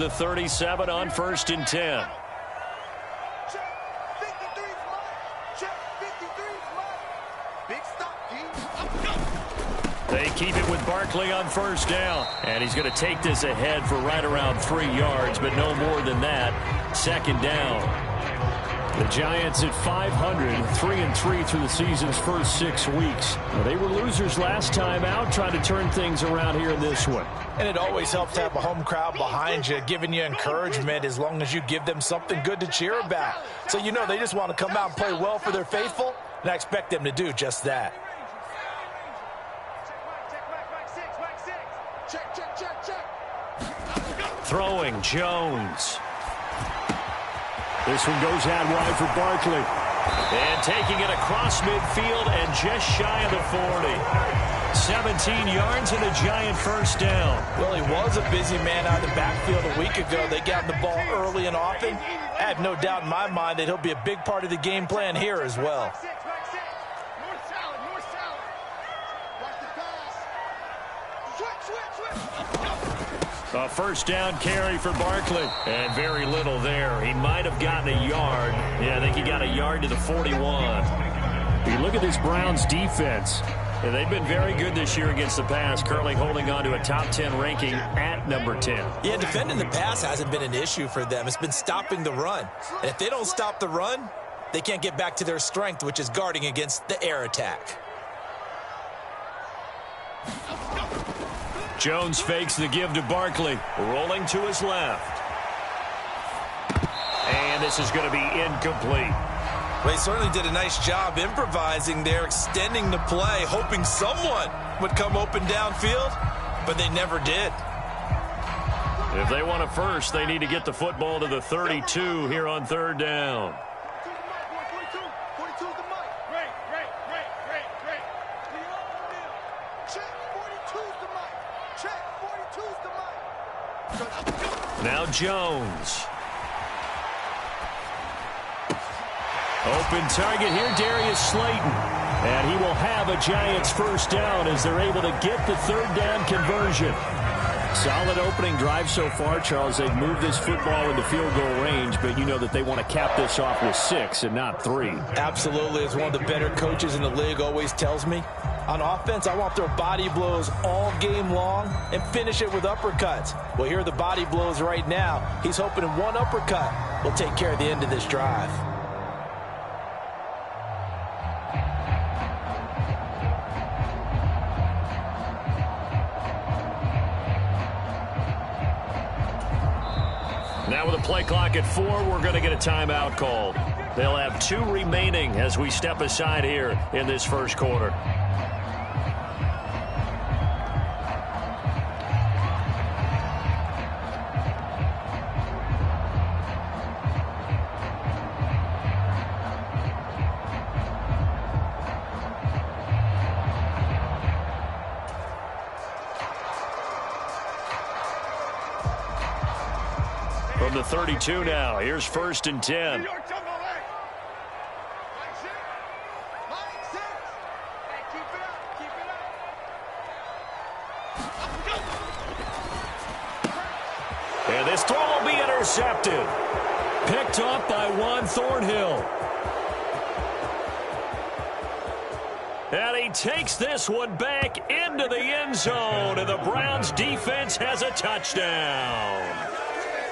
The 37 on 1st and 10. They keep it with Barkley on 1st down. And he's going to take this ahead for right around 3 yards, but no more than that. 2nd down. The Giants at 500, 3-3 through the season's first 6 weeks. Well, they were losers last time out, trying to turn things around here in this one. And it always helps to have a home crowd behind you, giving you encouragement as long as you give them something good to cheer about. So you know they just want to come out and play well for their faithful, and I expect them to do just that. Throwing, Jones. This one goes out wide for Barkley. And taking it across midfield and just shy of the 40. 17 yards and a Giant 1st down. Well, he was a busy man out of the backfield a week ago. They got the ball early and often. I have no doubt in my mind that he'll be a big part of the game plan here as well. A 1st down carry for Barkley. And very little there. He might have gotten a yard. Yeah, I think he got a yard to the 41. You look at this Browns defense. And they've been very good this year against the pass, currently holding on to a top 10 ranking at number 10. Yeah, defending the pass hasn't been an issue for them. It's been stopping the run. And if they don't stop the run, they can't get back to their strength, which is guarding against the air attack. Jones fakes the give to Barkley, rolling to his left. And this is going to be incomplete. Well, he certainly did a nice job improvising there, extending the play, hoping someone would come open downfield, but they never did. If they want a first, they need to get the football to the 32 here on 3rd down. Now Jones. Open target here, Darius Slayton. And he will have a Giants 1st down as they're able to get the 3rd down conversion. Solid opening drive so far, Charles. They've moved this football into field goal range, but you know that they want to cap this off with 6 and not 3. Absolutely. As one of the better coaches in the league always tells me, on offense, I want their body blows all game long and finish it with uppercuts. Well, here are the body blows right now. He's hoping in one uppercut will take care of the end of this drive. Now with a play clock at 4, we're going to get a timeout called. They'll have 2 remaining as we step aside here in this 1st quarter. From the 32 now, here's 1st and 10. And this throw will be intercepted. Picked up by Juan Thornhill. And he takes this one back into the end zone, and the Browns defense has a touchdown.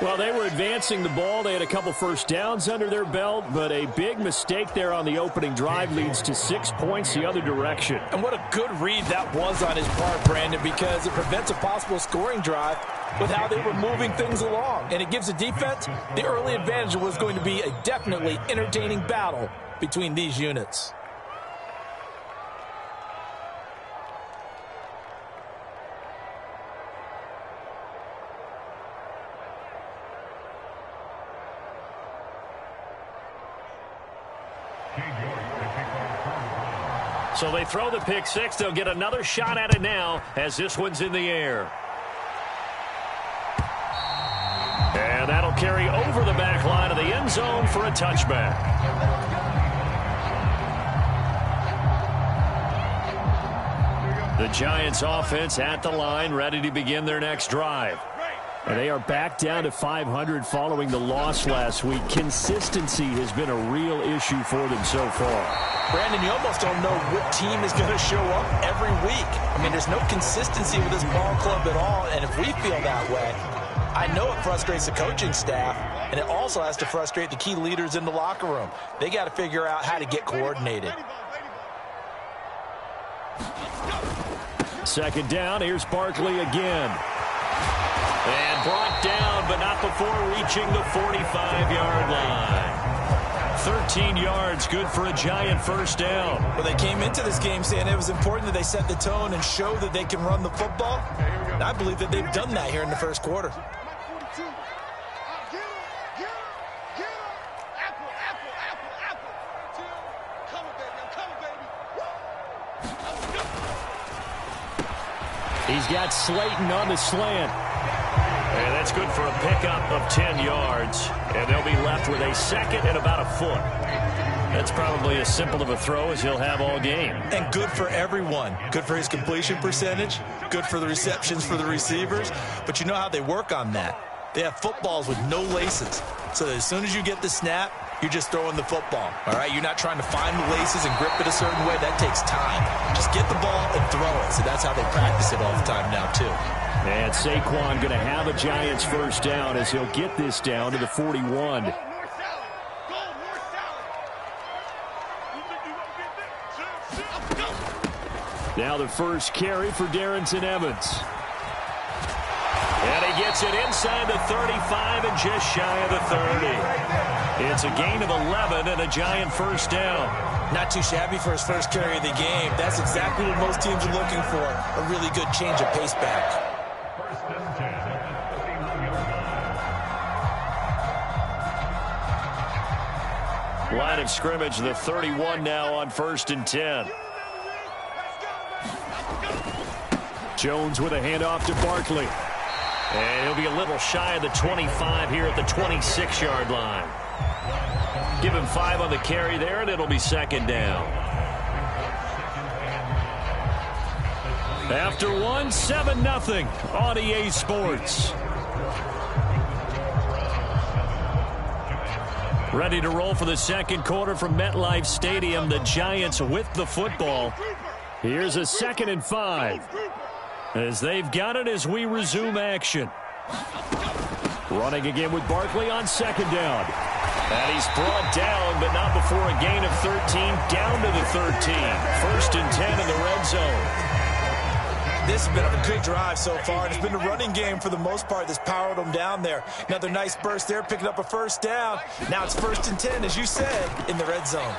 Well, they were advancing the ball. They had a couple 1st downs under their belt, but a big mistake there on the opening drive leads to 6 points the other direction. And what a good read that was on his part, Brandon, because it prevents a possible scoring drive with how they were moving things along. And it gives the defense the early advantage. Was going to be a definitely entertaining battle between these units. So they throw the pick 6. They'll get another shot at it now as this one's in the air. And that'll carry over the back line of the end zone for a touchback. The Giants offense at the line, ready to begin their next drive. And they are back down to 500 following the loss last week. Consistency has been a real issue for them so far. Brandon, you almost don't know what team is going to show up every week. I mean, there's no consistency with this ball club at all, and if we feel that way, I know it frustrates the coaching staff, and it also has to frustrate the key leaders in the locker room. They got to figure out how to get coordinated. Second down, here's Barkley again. And brought down, but not before reaching the 45-yard line. 13 yards, good for a Giant first down. Well, they came into this game saying it was important that they set the tone and show that they can run the football. And I believe that they've done that here in the first quarter. He's got Slayton on the slant. And that's good for a pickup of 10 yards. And they'll be left with a second and about a foot. That's probably as simple of a throw as he'll have all game. And good for everyone. Good for his completion percentage. Good for the receptions for the receivers. But you know how they work on that. They have footballs with no laces. So that as soon as you get the snap, you're just throwing the football. All right? You're not trying to find the laces and grip it a certain way. That takes time. Just get the ball and throw it. So that's how they practice it all the time now, too. And Saquon going to have a Giants first down as he'll get this down to the 41. Now the first carry for Darrington Evans. And he gets it inside the 35 and just shy of the 30. It's a gain of 11 and a Giant first down. Not too shabby for his first carry of the game. That's exactly what most teams are looking for. A really good change of pace back. Line of scrimmage, the 31 now on 1st and 10. Jones with a handoff to Barkley. And he'll be a little shy of the 25 here at the 26-yard line. Give him 5 on the carry there, and it'll be second down. After one, 7-0 on EA Sports. Ready to roll for the second quarter from MetLife Stadium. The Giants with the football. Here's a 2nd and 5. As they've got it as we resume action. Running again with Barkley on 2nd down. And he's brought down, but not before a gain of 13, down to the 13. 1st and 10 in the red zone. This has been a good drive so far. It's been a running game for the most part that's powered them down there. Another nice burst there, picking up a first down. Now it's 1st and 10, as you said, in the red zone.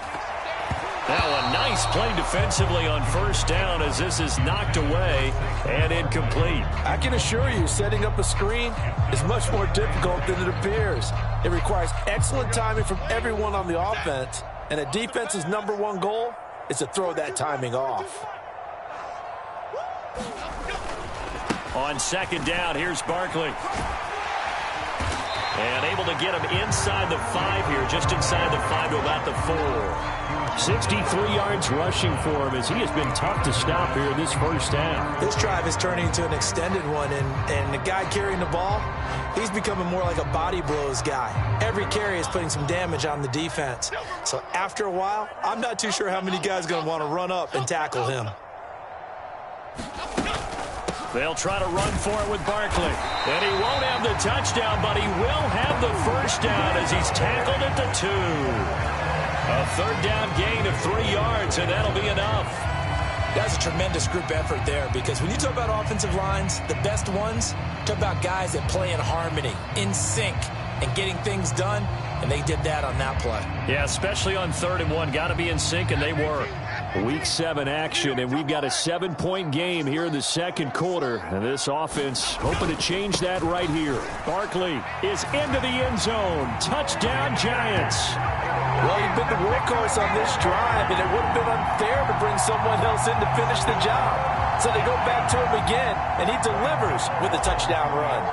Now a nice play defensively on 1st down as this is knocked away and incomplete. I can assure you, setting up a screen is much more difficult than it appears. It requires excellent timing from everyone on the offense, and a defense's #1 goal is to throw that timing off. On 2nd down, here's Barkley. And able to get him inside the 5 here, just inside the 5 to about the 4. 63 yards rushing for him as he has been tough to stop here in this first half. This drive is turning into an extended one, and the guy carrying the ball, he's becoming more like a body blows guy. Every carry is putting some damage on the defense. So after a while, I'm not too sure how many guys are going to want to run up and tackle him. They'll try to run for it with Barkley. And he won't have the touchdown, but he will have the first down as he's tackled at the 2. A 3rd down gain of 3 yards, and that'll be enough. That's a tremendous group effort there, because when you talk about offensive lines, the best ones, talk about guys that play in harmony, in sync, and getting things done, and they did that on that play. Yeah, especially on 3rd and 1. Got to be in sync, and they were. Week 7 action, and we've got a 7-point game here in the second quarter. And this offense hoping to change that right here. Barkley is into the end zone. Touchdown, Giants. Well, he's been the workhorse on this drive, and it would have been unfair to bring someone else in to finish the job. So they go back to him again, and he delivers with a touchdown run.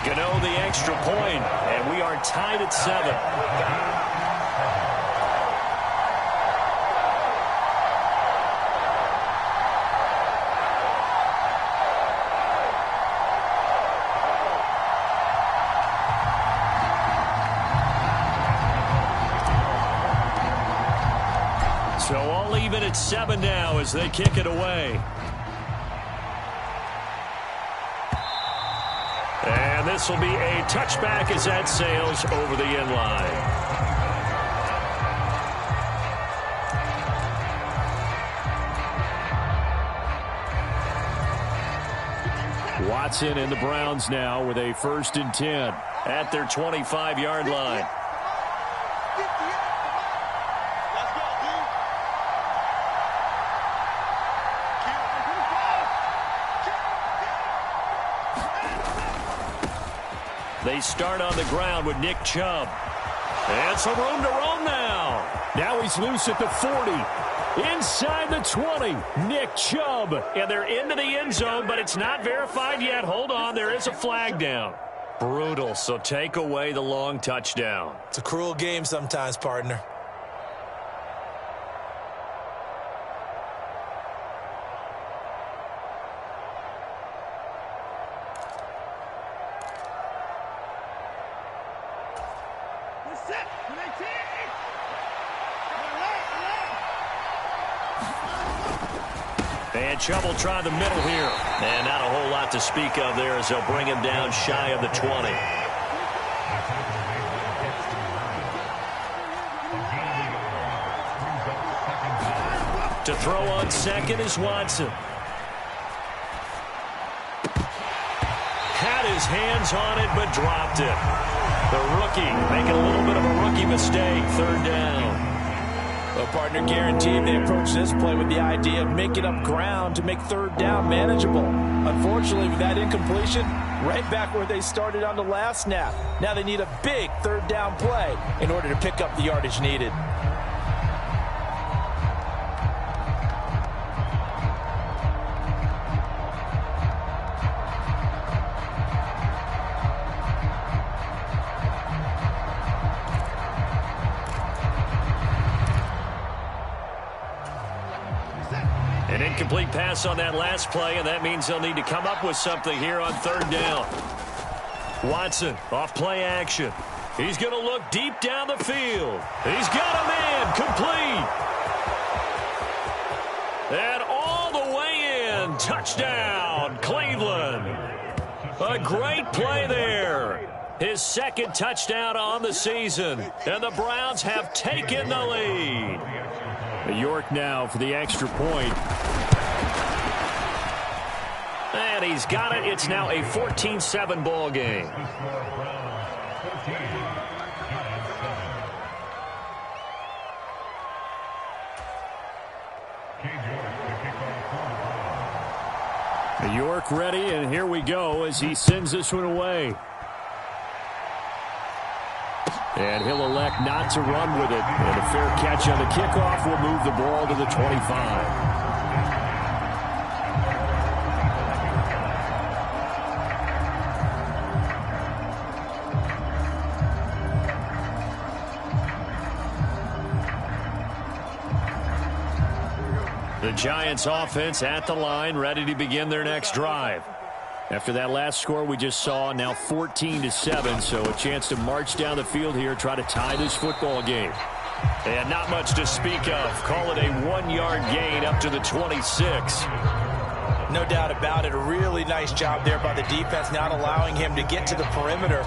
Gano the extra point, and we are tied at 7. even at 7 now as they kick it away. And this will be a touchback as that sails over the end line. Watson and the Browns now with a 1st and 10 at their 25-yard line. They start on the ground with Nick Chubb. And some room to roam now. Now he's loose at the 40. Inside the 20, Nick Chubb. And they're into the end zone, but it's not verified yet. Hold on, there is a flag down. Brutal, so take away the long touchdown. It's a cruel game sometimes, partner. And Chubb will try the middle here. And not a whole lot to speak of there as they'll bring him down shy of the 20. To throw on second is Watson. Had his hands on it, but dropped it. The rookie making a little bit of a rookie mistake. 3rd down. Well, partner, guaranteed they approach this play with the idea of making up ground to make 3rd down manageable. Unfortunately, with that incompletion, right back where they started on the last snap. Now they need a big 3rd down play in order to pick up the yardage needed. An incomplete pass on that last play, and that means they'll need to come up with something here on 3rd down. Watson off play action. He's going to look deep down the field. He's got a man complete. And all the way in. Touchdown, Cleveland. A great play there. His 2nd touchdown on the season. And the Browns have taken the lead. York now for the extra point. And he's got it. It's now a 14-7 ball game. York ready, and here we go as he sends this one away. And he'll elect not to run with it. And a fair catch on the kickoff will move the ball to the 25. The Giants offense at the line, ready to begin their next drive. After that last score we just saw, now 14-7, so a chance to march down the field here, try to tie this football game. And not much to speak of. Call it a 1-yard gain up to the 26. No doubt about it. A really nice job there by the defense, not allowing him to get to the perimeter.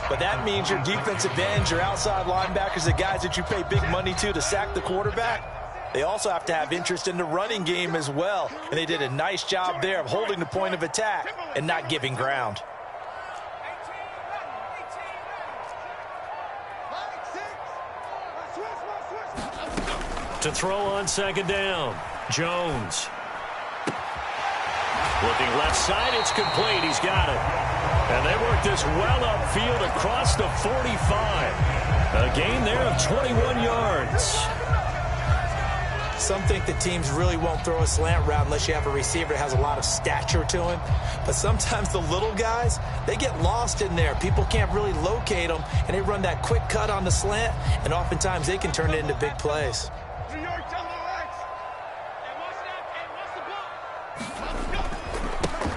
But that means your defensive ends, your outside linebackers, the guys that you pay big money to sack the quarterback, they also have to have interest in the running game as well. And they did a nice job there of holding the point of attack and not giving ground. To throw on 2nd down, Jones. Looking left side, it's complete. He's got it. And they work this well upfield across the 45. A gain there of 21 yards. Some think the teams really won't throw a slant route unless you have a receiver that has a lot of stature to him. But sometimes the little guys, they get lost in there. People can't really locate them, and they run that quick cut on the slant, and oftentimes they can turn it into big plays.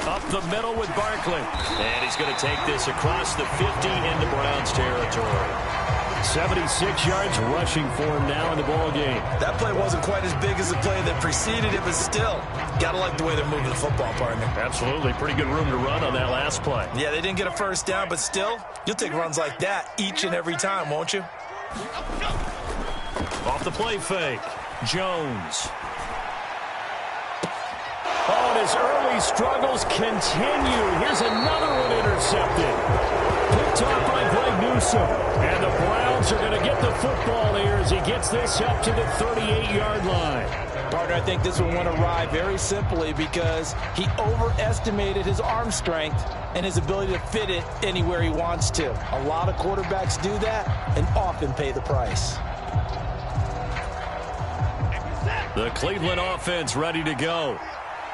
Up the middle with Barkley. And he's going to take this across the 50 into Browns territory. 76 yards rushing for him now in the ball game. That play wasn't quite as big as the play that preceded it, but still, gotta like the way they're moving the football, partner. Absolutely. Pretty good room to run on that last play. Yeah, they didn't get a first down, but still, you'll take runs like that each and every time, won't you? Off the play fake. Jones. Oh, and his early struggles continue. Here's another one intercepted. Picked off by Greg Newsome. And the Browns are going to get the football here as he gets this up to the 38-yard line. Partner, I think this one went awry very simply because he overestimated his arm strength and his ability to fit it anywhere he wants to. A lot of quarterbacks do that and often pay the price. The Cleveland offense ready to go.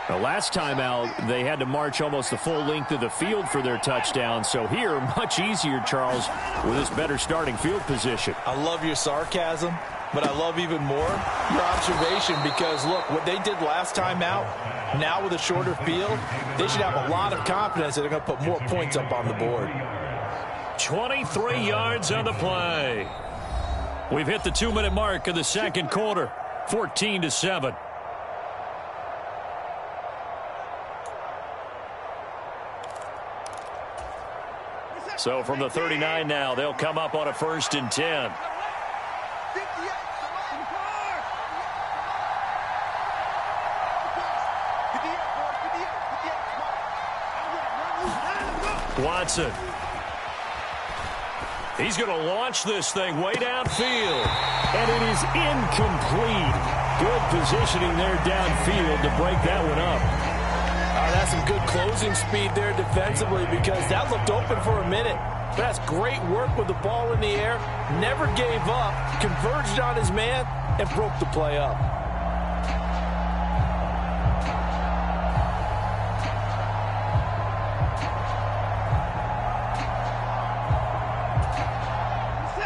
The last time out, they had to march almost the full length of the field for their touchdown. So here, much easier, Charles, with this better starting field position. I love your sarcasm, but I love even more your observation because, look, what they did last time out, now with a shorter field, they should have a lot of confidence that they're going to put more points up on the board. 23 yards on the play. We've hit the 2-minute mark of the second quarter, 14-7. So from the 39 now, they'll come up on a 1st and 10. Watson. He's going to launch this thing way downfield. And it is incomplete. Good positioning there downfield to break that one up. That's some good closing speed there defensively because that looked open for a minute. But that's great work with the ball in the air. Never gave up, converged on his man, and broke the play up.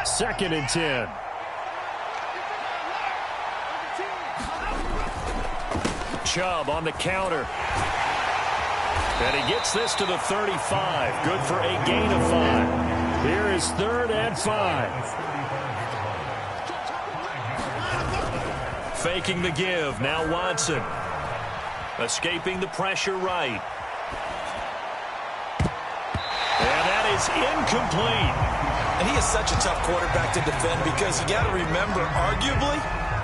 Second and 10. Chubb on the counter. And he gets this to the 35. Good for a gain of 5. Here is 3rd and 5. Faking the give. Now Watson. Escaping the pressure right. And that is incomplete. And he is such a tough quarterback to defend because you got to remember, arguably,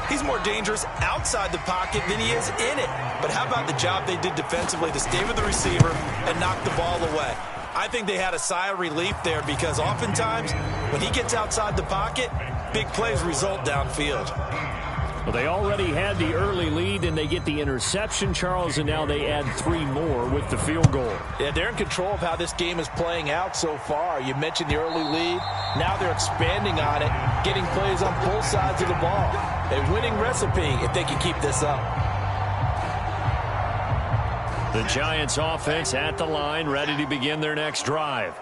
he's more dangerous outside the pocket than he is in it. But how about the job they did defensively to stay with the receiver and knock the ball away? I think they had a sigh of relief there because oftentimes when he gets outside the pocket, big plays result downfield. Well, they already had the early lead, and they get the interception, Charles, and now they add 3 more with the field goal. Yeah, they're in control of how this game is playing out so far. You mentioned the early lead. Now they're expanding on it, getting plays on both sides of the ball. A winning recipe if they can keep this up. The Giants offense at the line, ready to begin their next drive.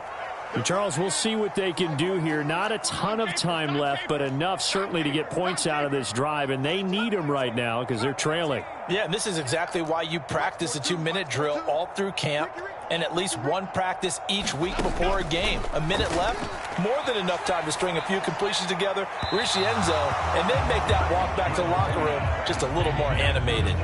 And Charles, we'll see what they can do here. Not a ton of time left, but enough certainly to get points out of this drive, and they need them right now because they're trailing. Yeah, and this is exactly why you practice a 2-minute drill all through camp and at least one practice each week before a game. A minute left, more than enough time to string a few completions together, reach the end zone, and then make that walk back to the locker room just a little more animated.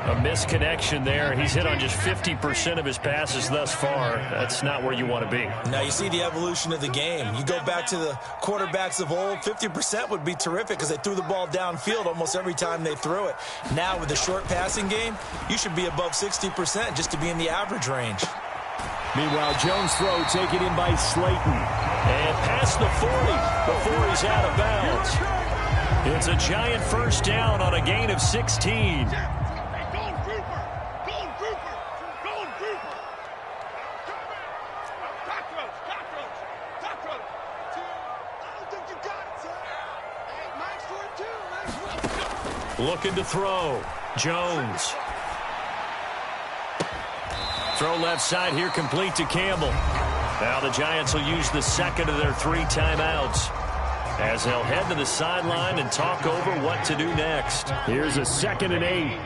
A misconnection there. He's hit on just 50% of his passes thus far. That's not where you want to be. Now you see the evolution of the game. You go back to the quarterbacks of old, 50% would be terrific because they threw the ball downfield almost every time they threw it. Now with the short passing game, you should be above 60% just to be in the average range. Meanwhile, Jones' throw taken in by Slayton. And past the 40 before he's out of bounds. It's a Giant first down on a gain of 16. Looking to throw. Jones. Throw left side here, complete to Campbell. Now the Giants will use the second of their 3 timeouts as they'll head to the sideline and talk over what to do next. Here's a 2nd and 8.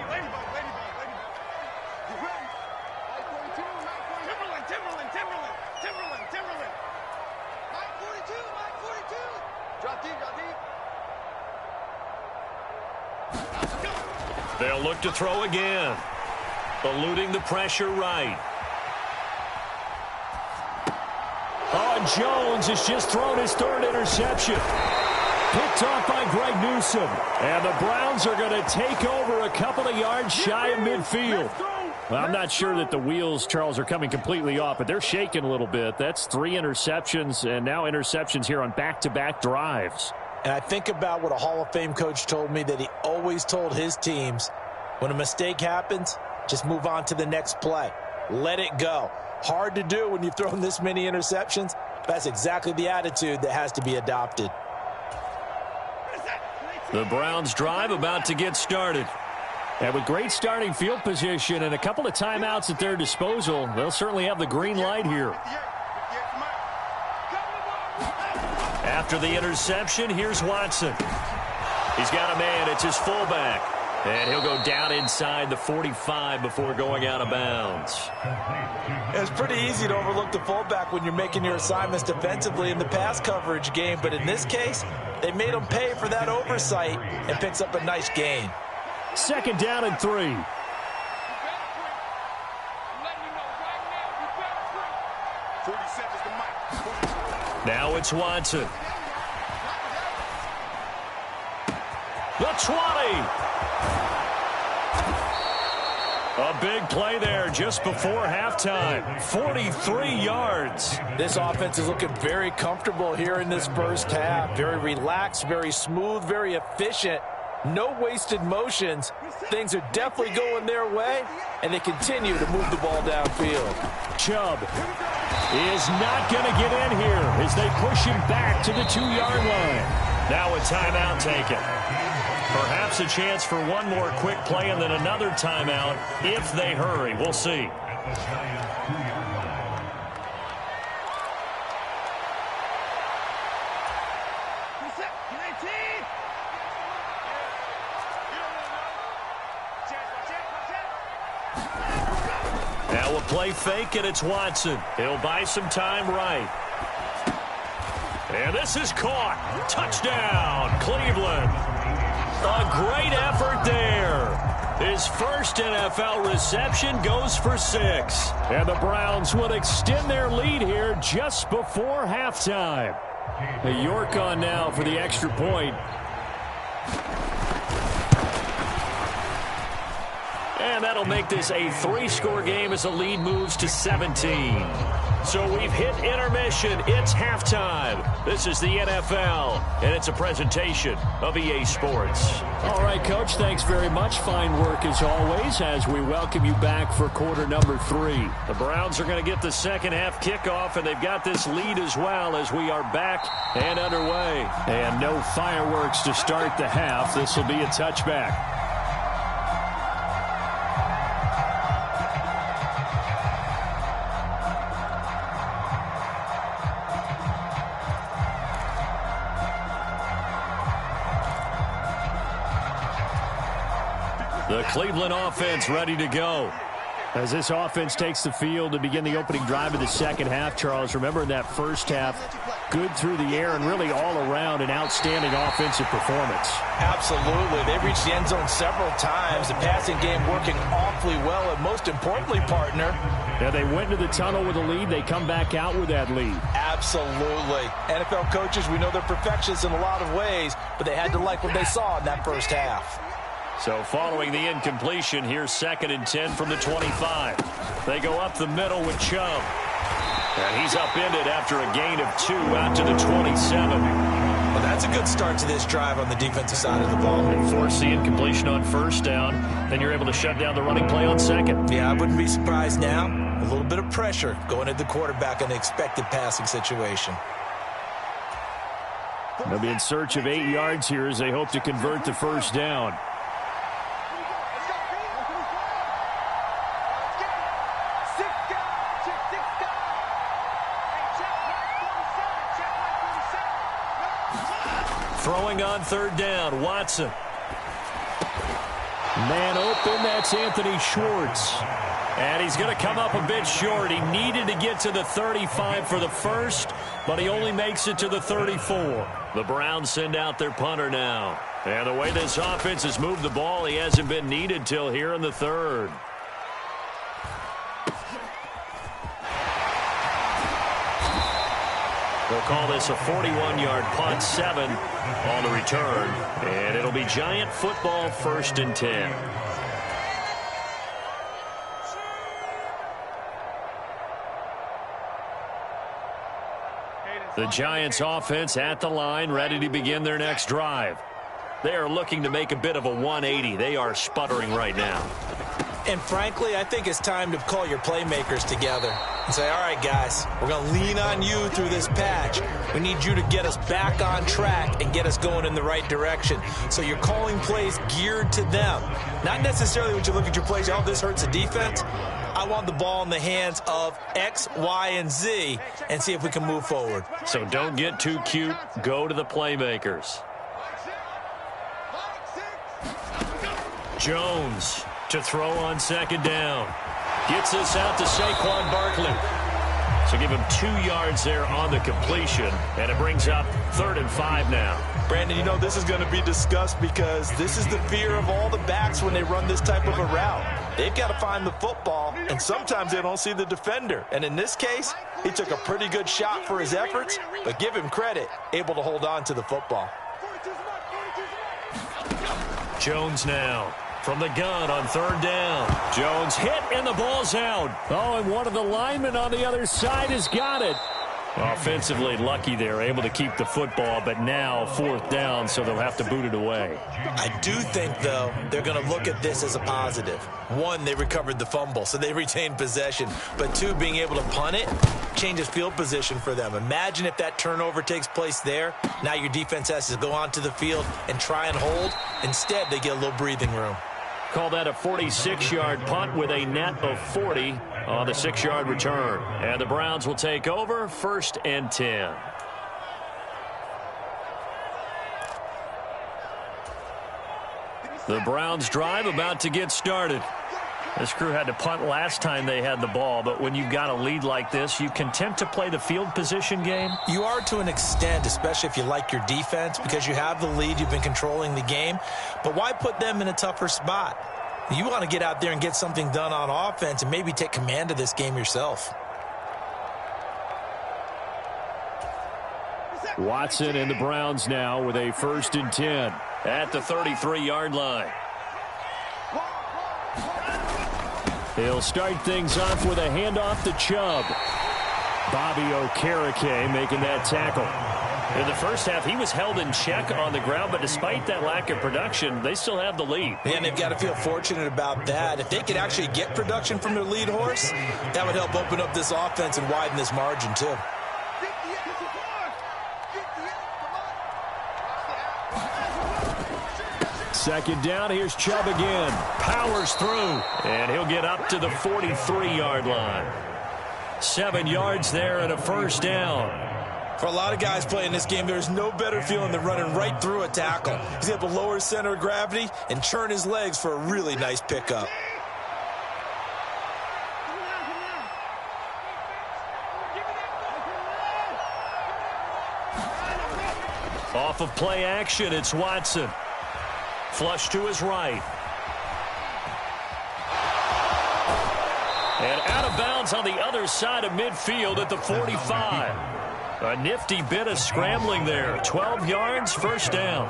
They'll look to throw again. Eluding the pressure right. Oh, and Jones has just thrown his third interception. Picked off by Greg Newsome. And the Browns are going to take over a couple of yards shy of midfield. Well, I'm not sure that the wheels, Charles, are coming completely off, but they're shaking a little bit. That's 3 interceptions, and now interceptions here on back-to-back drives. And I think about what a Hall of Fame coach told me, that he always told his teams, when a mistake happens, just move on to the next play. Let it go. Hard to do when you've thrown this many interceptions. That's exactly the attitude that has to be adopted. The Browns drive about to get started. And with great starting field position and a couple of timeouts at their disposal, they'll certainly have the green light here. After the interception, here's Watson. He's got a man. It's his fullback. And he'll go down inside the 45 before going out of bounds. It's pretty easy to overlook the fullback when you're making your assignments defensively in the pass coverage game. But in this case, they made him pay for that oversight and picks up a nice gain. 2nd down and 3. Now it's Watson. The 20. A big play there just before halftime. 43 yards. This offense is looking very comfortable here in this first half. Very relaxed, very smooth, very efficient. No wasted motions. Things are definitely going their way, and they continue to move the ball downfield. Chubb is not going to get in here as they push him back to the 2-yard line. Now a timeout taken. Perhaps a chance for one more quick play and then another timeout if they hurry. We'll see. Now a play fake, and it's Watson. He'll buy some time right. And this is caught. Touchdown, Cleveland. A great effort there. His first NFL reception goes for 6. And the Browns will extend their lead here just before halftime. York on now for the extra point. And that'll make this a 3-score game as the lead moves to 17. So we've hit intermission. It's halftime. This is the NFL, and it's a presentation of EA Sports. All right, Coach, thanks very much. Fine work as always as we welcome you back for quarter number 3. The Browns are going to get the second half kickoff, and they've got this lead as well as we are back and underway. And no fireworks to start the half. This will be a touchback. The Cleveland offense ready to go. As this offense takes the field to begin the opening drive of the second half, Charles, remember in that first half, good through the air and really all around an outstanding offensive performance. Absolutely. They reached the end zone several times. The passing game working awfully well, and most importantly, partner. Yeah, they went into the tunnel with a lead. They come back out with that lead. Absolutely. NFL coaches, we know they're perfectionists in a lot of ways, but they had to like what they saw in that first half. So following the incompletion, here's 2nd and 10 from the 25. They go up the middle with Chubb. And he's upended after a gain of 2 out to the 27. Well, that's a good start to this drive on the defensive side of the ball. And force the incompletion on first down. Then you're able to shut down the running play on second. Yeah, I wouldn't be surprised now. A little bit of pressure going at the quarterback in an expected passing situation. They'll be in search of 8 yards here as they hope to convert the first down. Throwing on 3rd down, Watson. Man open, that's Anthony Schwartz. And he's going to come up a bit short. He needed to get to the 35 for the first, but he only makes it to the 34. The Browns send out their punter now. And the way this offense has moved the ball, he hasn't been needed till here in the third. They'll call this a 41-yard punt, 7 on the return. And it'll be Giant football, 1st and 10. The Giants offense at the line, ready to begin their next drive. They are looking to make a bit of a 180. They are sputtering right now. And frankly, I think it's time to call your playmakers together and say, all right, guys, we're going to lean on you through this patch. We need you to get us back on track and get us going in the right direction. So you're calling plays geared to them. Not necessarily when you look at your plays, oh, this hurts the defense. I want the ball in the hands of X, Y, and Z and see if we can move forward. So don't get too cute. Go to the playmakers. Jones to throw on 2nd down. Gets this out to Saquon Barkley. So give him 2 yards there on the completion, and it brings up 3rd and 5 now. Brandon, you know this is going to be discussed because this is the fear of all the backs when they run this type of a route. They've got to find the football, and sometimes they don't see the defender. And in this case, he took a pretty good shot for his efforts, but give him credit, able to hold on to the football. Jones now from the gun on 3rd down. Jones hit, and the ball's out. Oh, and one of the linemen on the other side has got it. Offensively lucky they're able to keep the football, but now 4th down, so they'll have to boot it away. I do think, though, they're going to look at this as a positive. 1, they recovered the fumble, so they retained possession. But 2, being able to punt it changes field position for them. Imagine if that turnover takes place there. Now your defense has to go onto the field and try and hold. Instead, they get a little breathing room. Call that a 46-yard punt with a net of 40 on the 6-yard return. And the Browns will take over, 1st and 10. The Browns drive about to get started. This crew had to punt last time they had the ball, but when you've got a lead like this, you content to play the field position game? You are to an extent, especially if you like your defense, because you have the lead, you've been controlling the game. But why put them in a tougher spot? You want to get out there and get something done on offense and maybe take command of this game yourself. Watson and the Browns now with a 1st and 10 at the 33-yard line. He'll start things off with a handoff to Chubb. Bobby Okereke making that tackle. In the first half, he was held in check on the ground, but despite that lack of production, they still have the lead. And they've got to feel fortunate about that. If they could actually get production from their lead horse, that would help open up this offense and widen this margin, too. Second down, here's Chubb again. Powers through, and he'll get up to the 43-yard line. 7 yards there and a 1st down. For a lot of guys playing this game, there's no better feeling than running right through a tackle. He's able to lower his center of gravity and churn his legs for a really nice pickup. Off of play action, it's Watson. Flush to his right. And out of bounds on the other side of midfield at the 45. A nifty bit of scrambling there. 12 yards, 1st down.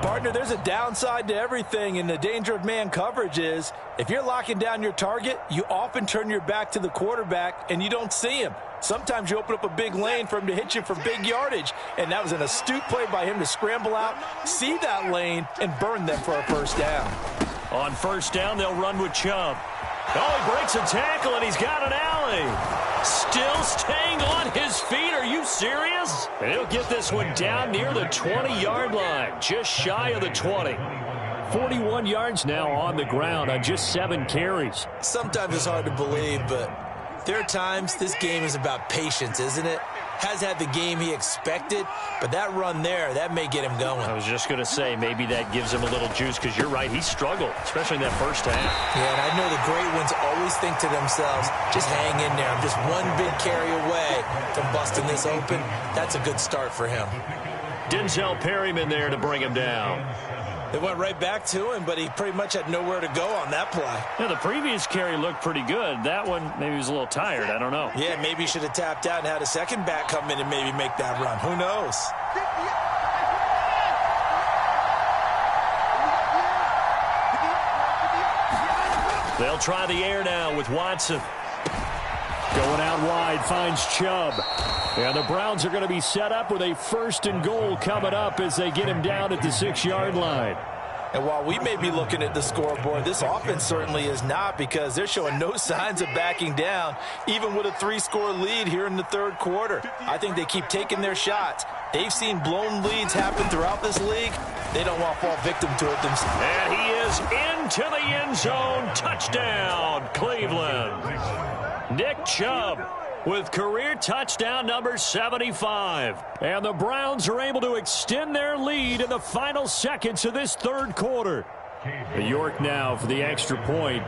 Partner, there's a downside to everything, and the danger of man coverage is if you're locking down your target, you often turn your back to the quarterback and you don't see him. Sometimes you open up a big lane for him to hit you for big yardage, and that was an astute play by him to scramble out, see that lane, and burn them for a 1st down. On 1st down, they'll run with Chubb. Oh, he breaks a tackle, and he's got an alley. Still staying on his feet. Are you serious? And he'll get this one down near the 20-yard line, just shy of the 20. 41 yards now on the ground on just 7 carries. Sometimes it's hard to believe, but There are times this game is about patience, isn't it? Has had the game he expected, but that run there, that may get him going. I was just going to say, maybe that gives him a little juice, because you're right, he struggled, especially in that first half. Yeah, and I know the great ones always think to themselves, just hang in there. I'm just one big carry away from busting this open. That's a good start for him. Denzel Perryman there to bring him down. They went right back to him, but he pretty much had nowhere to go on that play. Yeah, the previous carry looked pretty good. That one, maybe he was a little tired. I don't know. Yeah, maybe he should have tapped out and had a second back come in and maybe make that run. Who knows? They'll try the air now with Watson. Going out wide, finds Chubb. And the Browns are going to be set up with a 1st and goal coming up as they get him down at the 6-yard line. And while we may be looking at the scoreboard, this offense certainly is not, because they're showing no signs of backing down, even with a 3-score lead here in the third quarter. I think they keep taking their shots. They've seen blown leads happen throughout this league. They don't want to fall victim to it themselves. And he is into the end zone. Touchdown, Cleveland. Nick Chubb with career touchdown number 75. And the Browns are able to extend their lead in the final seconds of this third quarter. York now for the extra point.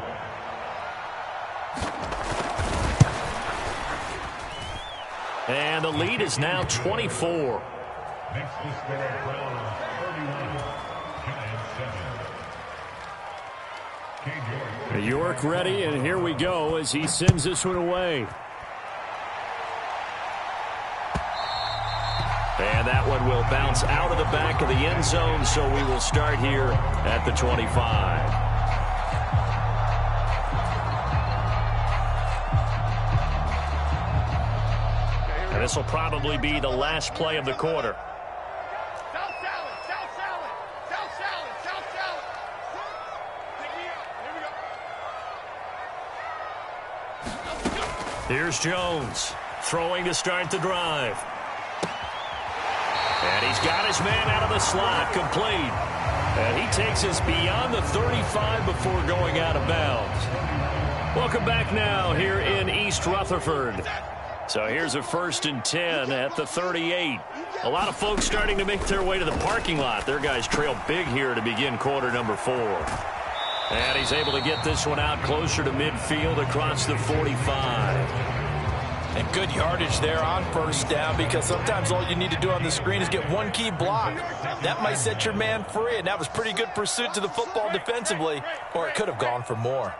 And the lead is now 24. York ready, and here we go as he sends this one away. And that one will bounce out of the back of the end zone, so we will start here at the 25. And this will probably be the last play of the quarter. Here's Jones throwing to start the drive. And he's got his man out of the slot, complete. And he takes us beyond the 35 before going out of bounds. Welcome back now here in East Rutherford. So here's a 1st and 10 at the 38. A lot of folks starting to make their way to the parking lot. Their guys trail big here to begin quarter number 4. And he's able to get this one out closer to midfield across the 45. And good yardage there on 1st down, because sometimes all you need to do on the screen is get one key block. That might set your man free, and that was pretty good pursuit to the football defensively, or it could have gone for more.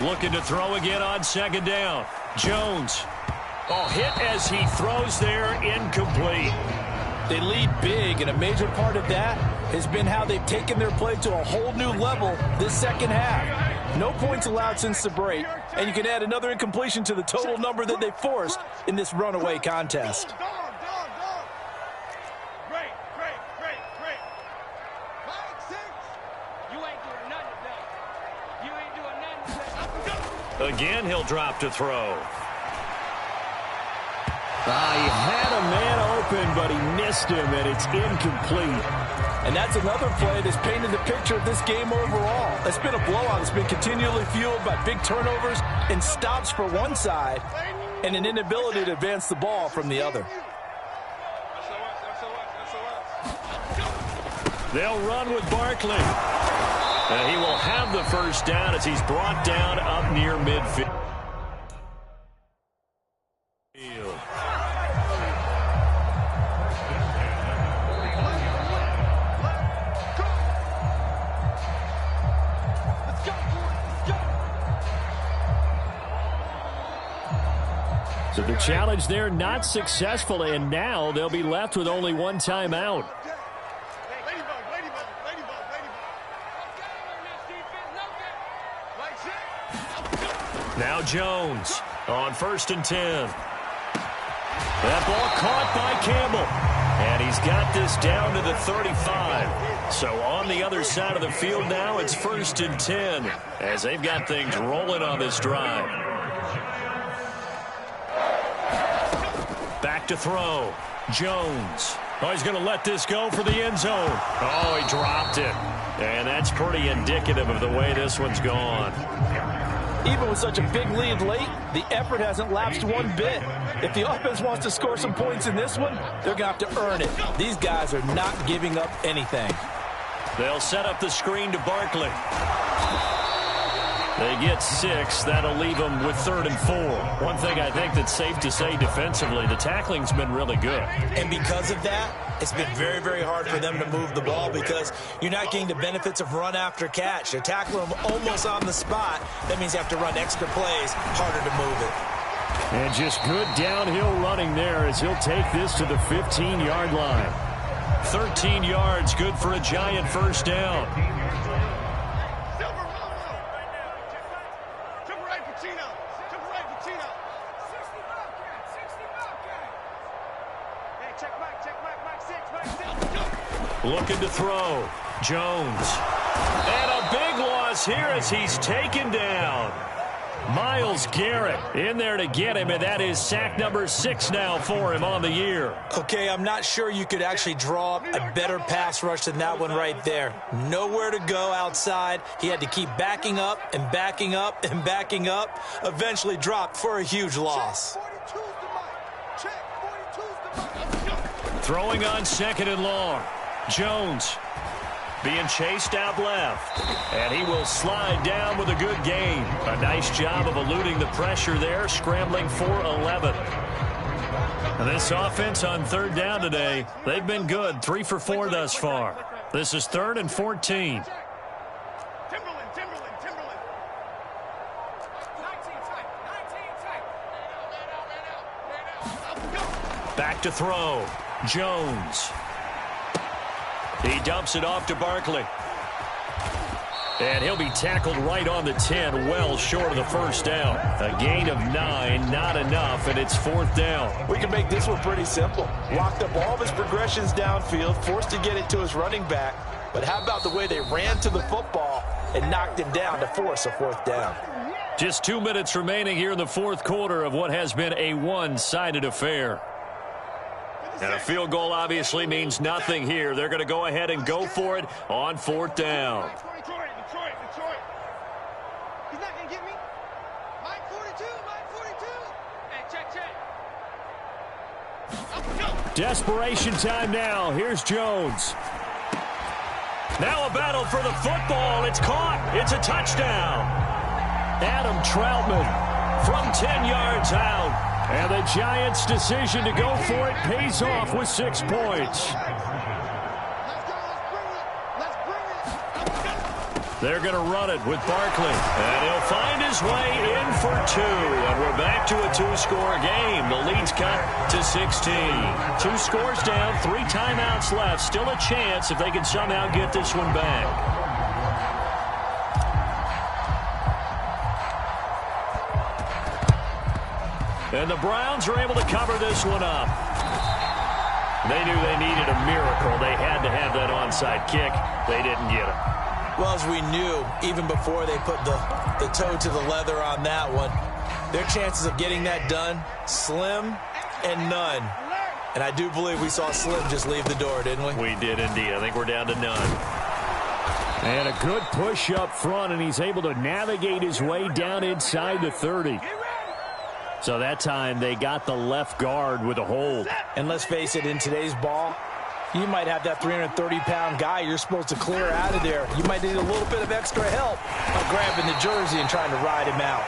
Looking to throw again on 2nd down. Jones. Oh, hit as he throws there, incomplete. They lead big, and a major part of that has been how they've taken their play to a whole new level this second half. No points allowed since the break, and you can add another incompletion to the total number that they forced in this runaway contest. Again, he'll drop to throw. He had a man open, but he missed him, and it's incomplete. And that's another play that's painted the picture of this game overall. It's been a blowout. It's been continually fueled by big turnovers and stops for one side and an inability to advance the ball from the other. They'll run with Barkley. And he will have the 1st down as he's brought down up near midfield. So the challenge there not successful, and now they'll be left with only one timeout. Now Jones on 1st and 10. That ball caught by Campbell. And he's got this down to the 35. So on the other side of the field now, it's 1st and 10 as they've got things rolling on this drive. Back to throw. Jones. Oh, he's going to let this go for the end zone. Oh, he dropped it. And that's pretty indicative of the way this one's gone. Even with such a big lead late, the effort hasn't lapsed one bit. If the offense wants to score some points in this one, they're going to have to earn it. These guys are not giving up anything. They'll set up the screen to Barkley. They get 6. That'll leave them with 3rd and 4. One thing I think that's safe to say defensively, the tackling's been really good. And because of that, it's been very, very hard for them to move the ball because you're not getting the benefits of run after catch. They're tackling them almost on the spot. That means you have to run extra plays, harder to move it. And just good downhill running there as he'll take this to the 15-yard line. 13 yards, good for a Giant first down. Looking to throw. Jones. And a big loss here as he's taken down. Myles Garrett in there to get him, and that is sack number 6 now for him on the year. Okay, I'm not sure you could actually draw up a better pass rush than that one right there. Nowhere to go outside. He had to keep backing up and backing up and backing up. Eventually dropped for a huge loss. Throwing on 2nd and long. Jones being chased out left. And he will slide down with a good gain. A nice job of eluding the pressure there, scrambling for 11. And this offense on 3rd down today, they've been good. 3 for 4 thus far. This is 3rd and 14. Back to throw. Jones. He dumps it off to Barkley. And he'll be tackled right on the 10, well short of the first down. A gain of 9, not enough, and it's 4th down. We can make this one pretty simple. Locked up all of his progressions downfield, forced to get it to his running back. But how about the way they ran to the football and knocked him down to force a 4th down? Just 2 minutes remaining here in the 4th quarter of what has been a one-sided affair. And a field goal obviously means nothing here. They're going to go ahead and go for it on 4th down. Detroit. He's not going to get me. Mike 42. Hey, check. Desperation time now. Here's Jones. Now a battle for the football. It's caught. It's a touchdown. Adam Troutman from 10 yards out. And the Giants' decision to go for it pays off with 6 points. They're going to run it with Barkley. And he'll find his way in for 2. And we're back to a 2-score game. The lead's cut to 16. 2 scores down, 3 timeouts left. Still a chance if they can somehow get this one back. And the Browns are able to cover this one up. They knew they needed a miracle. They had to have that onside kick. They didn't get it. Well, as we knew, even before they put the toe to the leather on that one, their chances of getting that done, slim and none. And I do believe we saw Slim just leave the door, didn't we? We did indeed. I think we're down to none. And a good push up front, and he's able to navigate his way down inside the 30. So that time they got the left guard with a hold. And let's face it, in today's ball, you might have that 330-pound guy you're supposed to clear out of there. You might need a little bit of extra help by grabbing the jersey and trying to ride him out.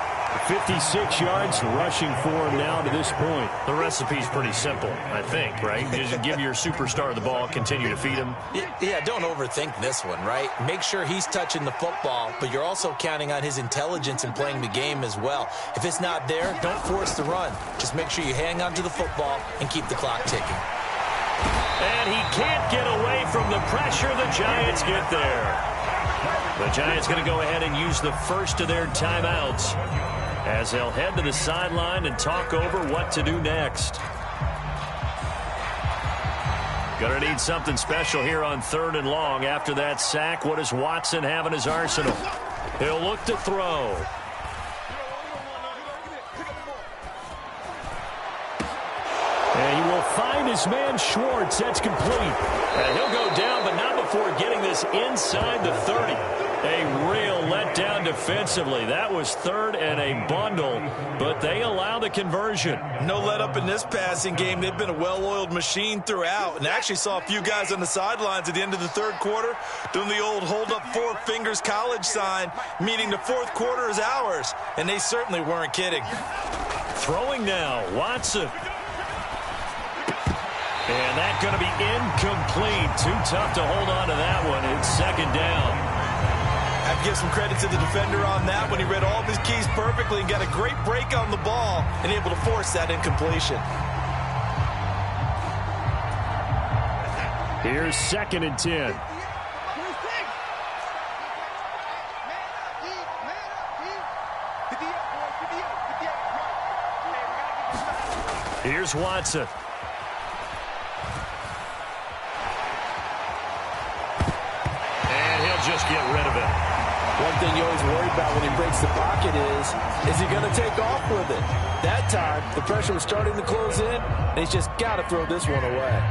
56 yards rushing for him now to this point. The recipe's pretty simple, I think, right? Just give your superstar the ball, continue to feed him. Yeah, don't overthink this one, right? Make sure he's touching the football, but you're also counting on his intelligence in playing the game as well. If it's not there, don't force the run. Just make sure you hang on to the football and keep the clock ticking. And he can't get away from the pressure. The Giants get there. The Giants going to go ahead and use the first of their timeouts as they'll head to the sideline and talk over what to do next. Going to need something special here on 3rd and long. After that sack, what does Watson have in his arsenal? He'll look to throw. And he will find his man Schwartz. That's complete. And he'll go down, but not before getting this inside the 30. A real letdown defensively. That was third and a bundle, but they allow the conversion. No let up in this passing game. They've been a well-oiled machine throughout, and actually saw a few guys on the sidelines at the end of the third quarter doing the old hold up four fingers college sign, meaning the fourth quarter is ours, and they certainly weren't kidding. Throwing now, Watson. And that's going to be incomplete. Too tough to hold on to that one. It's second down. I have to give some credit to the defender on that when he read all of his keys perfectly and got a great break on the ball and able to force that incompletion. Here's second and 10. Here's Watson. And he'll just get rid of it. One thing you always worry about when he breaks the pocket is he going to take off with it? That time, the pressure was starting to close in, and he's just got to throw this one away.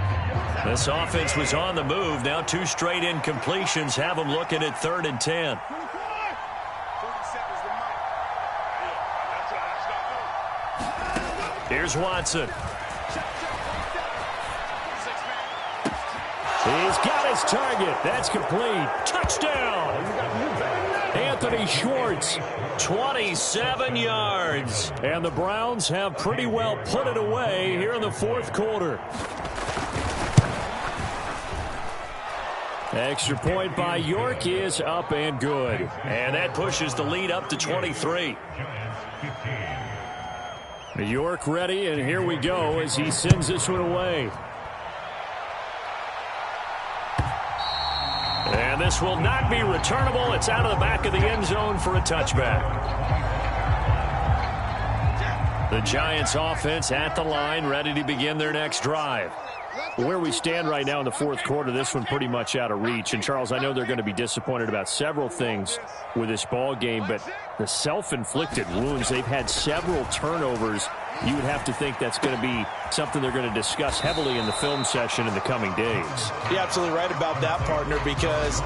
This offense was on the move. Now 2 straight incompletions have them looking at 3rd and 10. Here's Watson. He's got his target. That's complete. Touchdown. Anthony Schwartz, 27 yards. And the Browns have pretty well put it away here in the fourth quarter. Extra point by York is up and good. And that pushes the lead up to 23. York ready, and here we go as he sends this one away. And this will not be returnable. It's out of the back of the end zone for a touchback. The Giants offense at the line, ready to begin their next drive. Where we stand right now in the fourth quarter, this one pretty much out of reach. And, Charles, I know they're going to be disappointed about several things with this ball game, but the self-inflicted wounds, they've had several turnovers. You would have to think that's going to be something they're going to discuss heavily in the film session in the coming days. You're absolutely right about that, partner, because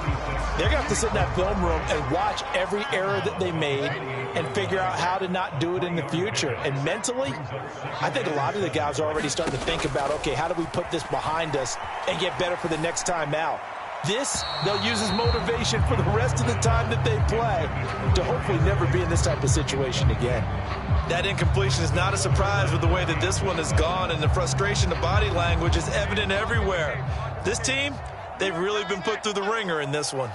they're going to have to sit in that film room and watch every error that they made and figure out how to not do it in the future. And mentally, I think a lot of the guys are already starting to think about, okay, how do we put this behind us and get better for the next time out? This, they'll use as motivation for the rest of the time that they play to hopefully never be in this type of situation again. That incompletion is not a surprise with the way that this one has gone, and the frustration, the body language is evident everywhere. This team, they've really been put through the ringer in this one.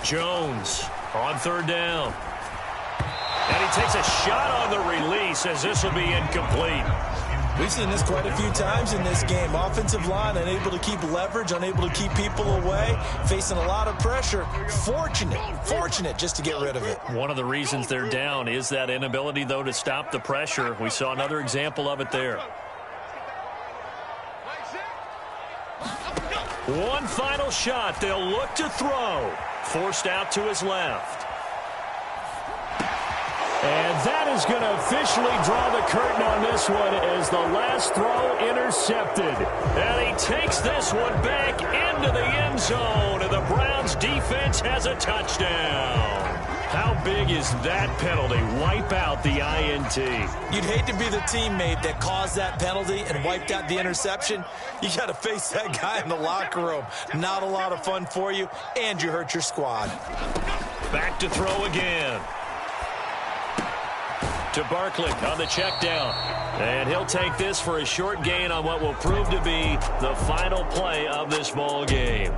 Jones on 3rd down. And he takes a shot on the release as this will be incomplete. We've seen this quite a few times in this game. Offensive line unable to keep leverage, unable to keep people away, facing a lot of pressure. Fortunate just to get rid of it. One of the reasons they're down is that inability, though, to stop the pressure. We saw another example of it there. One final shot. They'll look to throw. Forced out to his left. And that is going to officially draw the curtain on this one as the last throw intercepted. And he takes this one back into the end zone, and the Browns defense has a touchdown. How big is that penalty? Wipe out the INT. You'd hate to be the teammate that caused that penalty and wiped out the interception. You got to face that guy in the locker room. Not a lot of fun for you, and you hurt your squad. Back to throw again. To Barkley on the check down. And he'll take this for a short gain on what will prove to be the final play of this ball game.